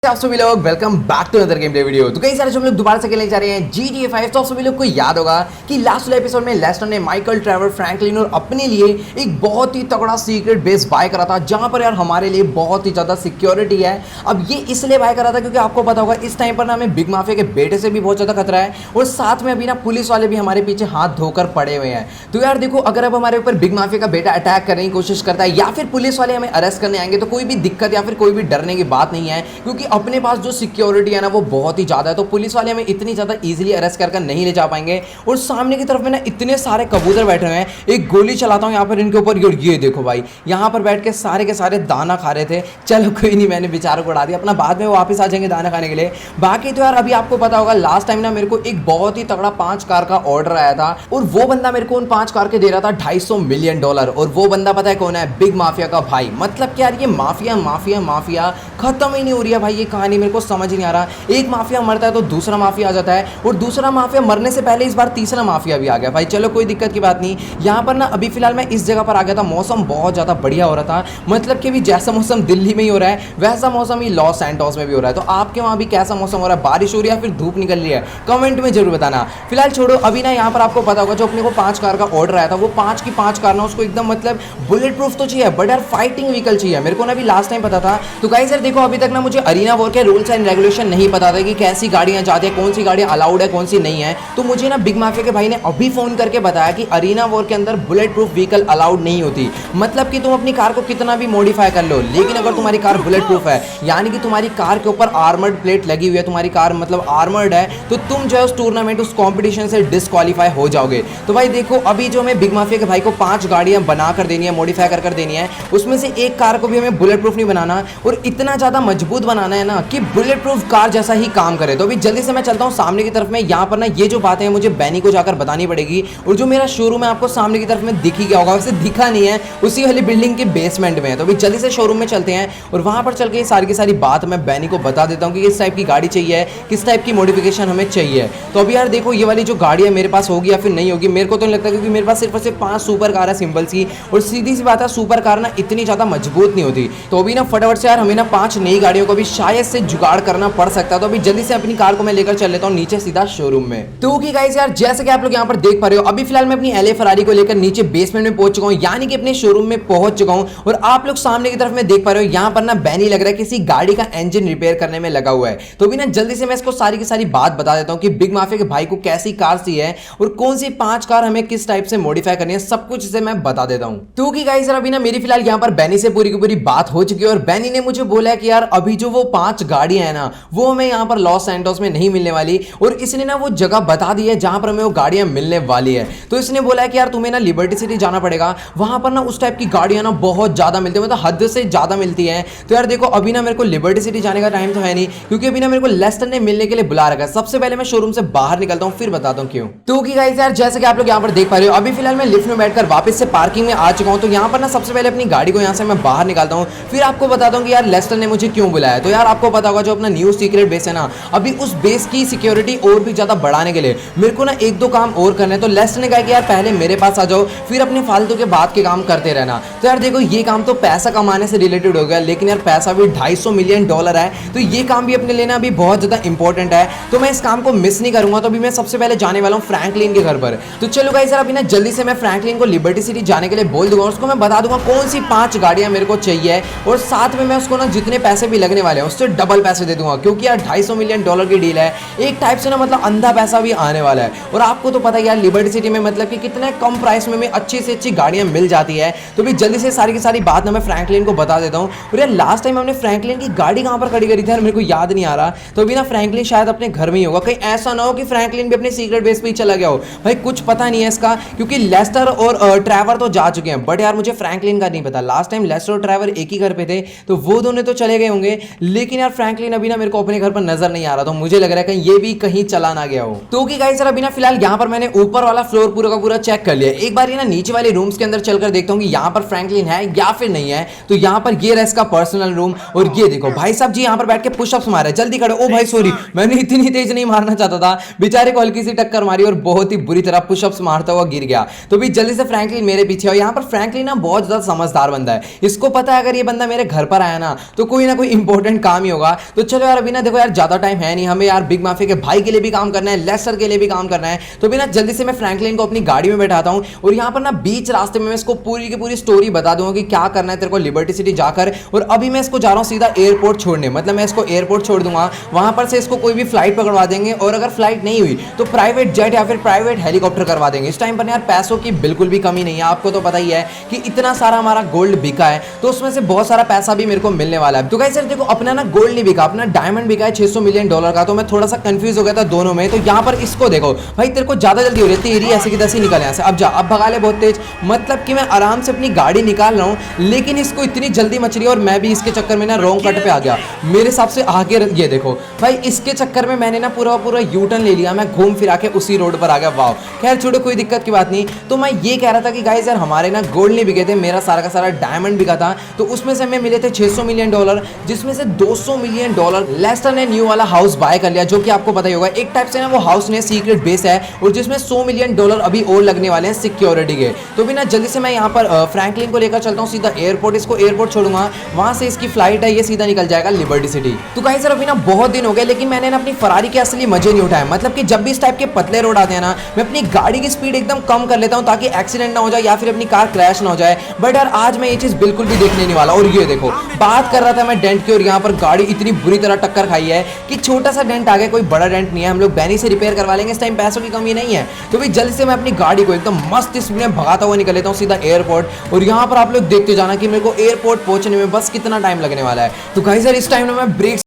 आप सभी लोग welcome back to another game play video. तो कई सारे जो हम लोग दोबारा से खेलने जा रहे हैं GTA 5। तो आप सभी लोग को याद होगा कि लास्ट वाले एपिसोड में लेस्टर ने माइकल, ट्रेवर, फ्रैंकलिन और अपने लिए एक बहुत ही तगड़ा सीक्रेट बेस बाय करा था, जहां पर यार हमारे लिए बहुत ही ज्यादा सिक्योरिटी है। अब ये इसलिए बाय करा था क्योंकि आपको पता होगा इस टाइम पर ना हमें बिग माफिया के बेटे से भी बहुत ज्यादा खतरा है, और साथ में अभी ना पुलिस वाले भी हमारे पीछे हाथ धोकर पड़े हुए हैं। तो यार देखो, अगर अब हमारे ऊपर बिग माफिया का बेटा अटैक करने की कोशिश करता है या फिर पुलिस वाले हमें अरेस्ट करने आएंगे, तो कोई भी दिक्कत या फिर कोई भी डरने की बात नहीं है, क्योंकि अपने पास जो सिक्योरिटी है ना वो बहुत ही ज्यादा है। तो पुलिस वाले हमें इतनी ज्यादा इजीली अरेस्ट कर नहीं ले जा पाएंगे। और सामने की तरफ में ना इतने सारे कबूतर बैठे हुए हैं। एक गोली चलाता हूं यहाँ पर इनके ऊपर, ये देखो भाई, यहाँ पर बैठ के सारे दाना खा रहे थे। चलो कोई नहीं, मैंने बेचारों को उड़ा दिया, अपना बाद में वो वापस आ जाएंगे दाना खाने के लिए। बाकी तो यार अभी आपको पता होगा लास्ट टाइम ना मेरे को एक बहुत ही तगड़ा 5 कार का ऑर्डर आया था, और वो बंदा मेरे को उन 5 कार के दे रहा था $250 मिलियन। और वो बंदा पता है कौन है? बिग माफिया का भाई। मतलब क्या यार, ये माफिया माफिया माफिया खत्म ही नहीं हो रही है भाई। ये कहानी मेरे को समझ नहीं आ रहा। एक माफिया मरता है तो दूसरा माफिया आ जाता है, और दूसरा माफिया मरने से पहले इस बार तीसरा माफिया भी आ गया भाई। चलो कोई दिक्कत की बात नहीं। यहाँ पर ना अभी फिलहाल मैं इस जगह पर आ गया था, मौसम बहुत ज्यादा बढ़िया हो रहा था। मतलब कि अभी जैसा मौसम दिल्ली में ही हो रहा है वैसा मौसम ही लॉस सैंटोस में भी हो रहा है। तो आपके वहां भी कैसा मौसम हो रहा है? बारिश हो रही है या फिर धूप निकल रही है? कमेंट में जरूर बताना। फिलहाल छोड़ो, अभी ना यहाँ पर आपको पता होगा जो अपने को 5 कार का ऑर्डर आया था, वो 5 की 5 कार ना उसको एकदम मतलब बुलेट प्रूफ तो चाहिए, बट यार फाइटिंग व्हीकल चाहिए। मेरे को ना अभी लास्ट टाइम पता था। तो गाइस यार देखो, अभी तक ना मुझे अरीना वॉर के रूल्स एंड रेगुलेशन नहीं पता था कि कैसी गाड़ियां जाती है, कौन सी गाड़ियां अलाउड है, कौन सी नहीं है। तो मुझे ना बिग माफिया के भाई ने अभी फोन करके बताया कि अरीना वॉर के अंदर बुलेट प्रूफ व्हीकल अलाउड नहीं होती। मतलब कि तुम अपनी कार को कितना भी मॉडिफाई कर लो, लेकिन अगर तुम्हारी कार बुलेट प्रूफ है, यानी कि तुम्हारी कार के ऊपर आर्मर्ड प्लेट लगी हुई है, तुम्हारी कार मतलब आर्मर्ड है, तो तुम जो है उस टूर्नामेंट, उस कॉम्पिटिशन से डिस्क्वालीफाई हो जाओगे। तो भाई देखो, अभी जो हमें बिग माफिया के भाई को 5 गाड़ियां बना कर देनी है, मॉडिफाई कर देनी है, उसमें से एक कार को भी हमें बुलेट प्रूफ नहीं बनाना, और इतना ज्यादा मजबूत बनाना है ना कि बुलेट प्रूफ कार जैसा ही काम करे। तो अभी जल्दी से मैं चलता हूं सामने की तरफ में। यहाँ पर ना ये जो बातें हैं मुझे बैनी को जाकर बतानी पड़ेगी, और जो मेरा शोरूम है आपको सामने की तरफ में दिख ही गया होगा, वैसे दिखा नहीं है, उसी वाली बिल्डिंग के बेसमेंट में है। तो अभी जल्दी से शोरूम में चलते हैं, और वहां पर चल के सारी की सारी बात मैं बैनी को बता देता हूं कि किस टाइप की गाड़ी चाहिए, किस टाइप की मॉडिफिकेशन हमें चाहिए। तो अभी यार देखो, ये वाली जो गाड़ी है मेरे पास होगी या फिर नहीं होगी, मेरे को तो नहीं लगता, क्योंकि मेरे पास सिर्फ और सिर्फ 5 सुपर कार है सिंपल सी। और सीधी सी बात है, सुपर कार ना इतनी ज्यादा मजबूत नहीं होती। तो अभी ना फटाफट से यार हमें ना 5 नई गाड़ियों को भी शायद से जुगाड़ करना पड़ सकता है। तो अभी जल्दी से अपनी कार को मैं लेकर चल लेता हूं नीचे सीधा शोरूम में। तो कि गाइस यार, जैसे कि आप लोग यहां पर देख पा रहे हो, अभी फिलहाल मैं अपनी LA फरारी को लेकर नीचे बेसमेंट में पहुंच चुका हूं, यानी कि अपने शोरूम में पहुंच चुका हूं। और आप लोग सामने की तरफ में देख पा रहे हो, यहां पर ना बैनी लग रहा है किसी गाड़ी का इंजन रिपेयर करने में लगा हुआ है। तो भी ना जल्दी से मैं इसको सारी की सारी बात बता देता हूं कि बिग माफिया के भाई को कैसी कार चाहिए और कौन सी 5 कार हमें किस टाइप से मॉडिफाई करनी है, सब कुछ इसे मैं बता देता हूं। तो कि गाइस यार, अभी ना मेरी फिलहाल यहां पर बैनी से पूरी की पूरी बात हो चुकी है, और बैनी ने मुझे बोला है कि यार अभी जो वो 5 गाड़ियां है ना, वो हमें यहां पर लॉस सैंटोस में नहीं मिलने वाली, और इसने ना वो जगह बता दी है जहां पर हमें वो गाड़ियां मिलने वाली है। तो इसने बोला है कि यार तुम्हें ना लिबर्टी सिटी जाना पड़ेगा, वहां पर ना उस टाइप की गाड़ियां ना बहुत ज्यादा मिलती है, मतलब हद से ज्यादा मिलती है। तो यार देखो, अभी ना मेरे को लिबर्टी सिटी जाने का टाइम तो है नहीं, क्योंकि अभी ना मेरे को लेस्टर ने मिलने के लिए बुला रखा है। सबसे पहले मैं शोरूम से बाहर निकलता हूं, फिर बताता हूं क्यों। तो कि गाइस यार, जैसे कि आप लोग यहां पर देख पा रहे हो, अभी फिलहाल मैं लिफ्ट में बैठकर वापस से पार्किंग में आ चुका हूं। तो यहां पर ना सबसे पहले अपनी गाड़ी को यहां से मैं बाहर निकालता हूं, फिर आपको बताता हूं कि यार लेस्टर ने मुझे क्यों बुलाया। तो यार आपको पता होगा जो अपना न्यू सीक्रेट बेस है ना, अभी उस बेस की सिक्योरिटी और भी ज्यादा बढ़ाने के लिए मेरे को ना 1-2 काम और करने। तो लेस्टर ने कहा कि यार पहले मेरे पास आ जाओ, फिर अपने फालतू के बात के काम करते रहना। तो यार देखो, ये काम तो पैसा कमाने से रिलेटेड हो गया, लेकिन यार पैसा भी $250 मिलियन है, तो ये काम भी अपने लेना भी बहुत ज्यादा इंपॉर्टेंट है। तो मैं इस काम को मिस नहीं करूंगा। तो अभी मैं सबसे पहले जाने वाला हूं फ्रैंकलिन के घर पर। तो चलो गाइस यार, अभी ना जल्दी से मैं फ्रैंकलिन को लिबर्टी सिटी जाने के लिए बोल दूंगा, उसको मैं बता दूंगा कौन सी 5 गाड़ियां मेरे को चाहिए, और साथ में मैं उसको ना जितने पैसे भी लगने वाले हैं उससे डबल पैसे दे दूंगा, क्योंकि यार $250 मिलियन की डील है, एक टाइप से ना मतलब अंधा पैसा भी आने वाला है। और आपको तो पता है यार लिबर्टी सिटी में मतलब कि कितने कम प्राइस में अच्छी से अच्छी गाड़ियां मिल जाती है। तो भी जल्दी से सारी की सारी बात ना मैं फ्रैंकलिन को बता देता हूं। और यार लास्ट टाइम हमने फ्रैंकलिन की गाड़ी कहां पर खड़ी करी थी यार, मेरे को याद नहीं आ रहा। तो अभी ना फ्रैंकलिन शायद अपने घर में ही होगा, कहीं ऐसा ना हो कि फ्रैंकलिन भी अपने सीक्रेट बेस पे ही चला गया हो। भाई कुछ पता नहीं है इसका, क्योंकि लेस्टर और ट्रेवर तो जा चुके हैं, बट यार मुझे फ्रैंकलिन का नहीं पता। लास्ट टाइम लेस्टर और ट्रेवर एक ही घर पे थे, तो वो दोनों तो चले गए होंगे, लेकिन यार फ्रैंकलिन अभी ना मेरे को अपने घर पर नजर नहीं आ रहा। तो मुझे लग रहा है कहीं ये भी कहीं चला ना गया हो। तो कि गाइस यार, अभी ना फिलहाल यहाँ पर मैंने ऊपर वाला फ्लोर पूरा का पूरा चेक कर लिया। एक बार ये ना नीचे वाले रूम्स के अंदर चलकर देखता हूँ कि यहाँ पर फ्रैंकलिन है या फिर नहीं है। तो यहाँ पर ये रहा इसका पर्सनल रूम, और ये देखो भाई साहब जी यहाँ पर बैठ के पुशअप्स मार रहे हैं। जल्दी खड़े। ओ भाई सॉरी, मैंने इतनी तेज नहीं मारना चाहता था, बेचारे को हल्की सी टक्कर मारी और बहुत ही बुरी तरह पुशअप्स मारता हुआ गिर गया। तो भी जल्दी से फ्रैंकलिन मेरे पीछे। और यहाँ पर फ्रैंकलिन ना बहुत ज्यादा समझदार बंदा है, इसको पता है अगर ये बंदा मेरे घर पर आया ना तो कोई ना कोई इंपॉर्टेंट काम ही होगा। तो चलो यार अभी ना देखो यार ज्यादा टाइम है नहीं, हमें यार बिग माफिया के भाई के लिए भी काम करना है, लेस्टर के लिए भी काम करना है। तो अभी ना जल्दी से मैं फ्रैंकलिन को अपनी गाड़ी में बैठाता हूँ और यहाँ पर ना बीच रास्ते में मैं इसको पूरी की पूरी स्टोरी बता दूंगा कि क्या करना है तेरे को लिबर्टी सिटी जाकर। और अभी मैं इसको जा रहा हूँ सीधा एयरपोर्ट छोड़ने, मतलब मैं इसको एयरपोर्ट छोड़ दूंगा, वहां पर से इसको कोई भी फ्लाइट पकड़वा देंगे और अगर फ्लाइट नहीं हुई तो प्राइवेट जेट या फिर प्राइवेट हेलीकॉप्टर करवा देंगे। इस टाइम पर यार पैसों की बिल्कुल भी कमी नहीं है, आपको तो पता ही है कि इतना सारा हमारा गोल्ड बिका है, तो उसमें से बहुत सारा पैसा भी मेरे को मिलने वाला है। तो गाइस यार देखो अपना ना गोल्ड नहीं बिका, अपना डायमंड बिका है $600 मिलियन का। तो मैं थोड़ा सा कंफ्यूज हो गया था दोनों में। तो यहाँ पर इसको देखो भाई, तेरे को ज्यादा जल्दी हो रही है, तेरी ऐसे की तैसे निकल यहाँ से, अब जा, अब भगा ले बहुत तेज। मतलब कि मैं आराम से अपनी गाड़ी निकाल रहा हूँ लेकिन इसको इतनी जल्दी मच रही है और मैं भी इसके चक्कर में ना रॉन्ग कट पे आ गया मेरे हिसाब से आगे। ये देखो भाई इसके चक्कर में मैंने ना पूरा पूरा यू टर्न ले लिया, मैं घूम फिरा के उसी रोड पर आ गया। वाह खैर छोड़ो, कोई दिक्कत की बात नहीं। तो मैं ये कह रहा था कि गाइस यार हमारे ना गोल्ड नहीं बिके थे, मेरा सारा का सारा डायमंड बिका था। तो उसमें से हमें मिले थे $600 मिलियन, जिसमें से $200 मिलियन लेस्टर ने न्यू वाला हाउस बाय कर लिया, जो कि आपको पता ही होगा एक टाइप से ना वो हाउस ने सीक्रेट बेस है और जिसमें $100 मिलियन अभी और लगने वाले हैं सिक्योरिटी के। तो भी ना जल्दी से मैं यहाँ पर फ्रैंकलिन को लेकर चलता हूँ सीधा एयरपोर्ट, इसको एयरपोर्ट छोड़ूंगा, वहां से इसकी फ्लाइट है, ये सीधा निकल जाएगा लिबर्टी सिटी। तो गाइस यार अभी ना बहुत दिन हो गए लेकिन मैंने ना अपनी फरारी के असली मजे नहीं उठाए। मतलब कि जब भी इस टाइप के पतले रोड आते हैं ना, मैं अपनी गाड़ी की स्पीड एकदम कम कर लेता हूँ ताकि एक्सीडेंट ना हो जाए या फिर अपनी कार क्रैश ना हो जाए। बट यार आज मैं ये चीज बिल्कुल भी देखने नहीं वाला। और ये देखो बात कर रहा था मैं डेंट की, और यहाँ पर गाड़ी इतनी बुरी तरह टक्कर खाई है कि छोटा सा डेंट आ गया, कोई बड़ा डेंट नहीं है, हम लोग बैनी से रिपेयर करवा लेंगे, इस टाइम पैसों की कमी नहीं है। तो भाई जल्दी से मैं अपनी गाड़ी को एकदम मस्त स्पीड में भगाता हुआ निकल लेता हूँ सीधा एयरपोर्ट। और यहाँ पर आप लोग देखते जाना कि मेरे को एयरपोर्ट पहुंचने में बस कितना टाइम लगने वाला है। तो गाइस यार इस टाइम में मैं ब्रेक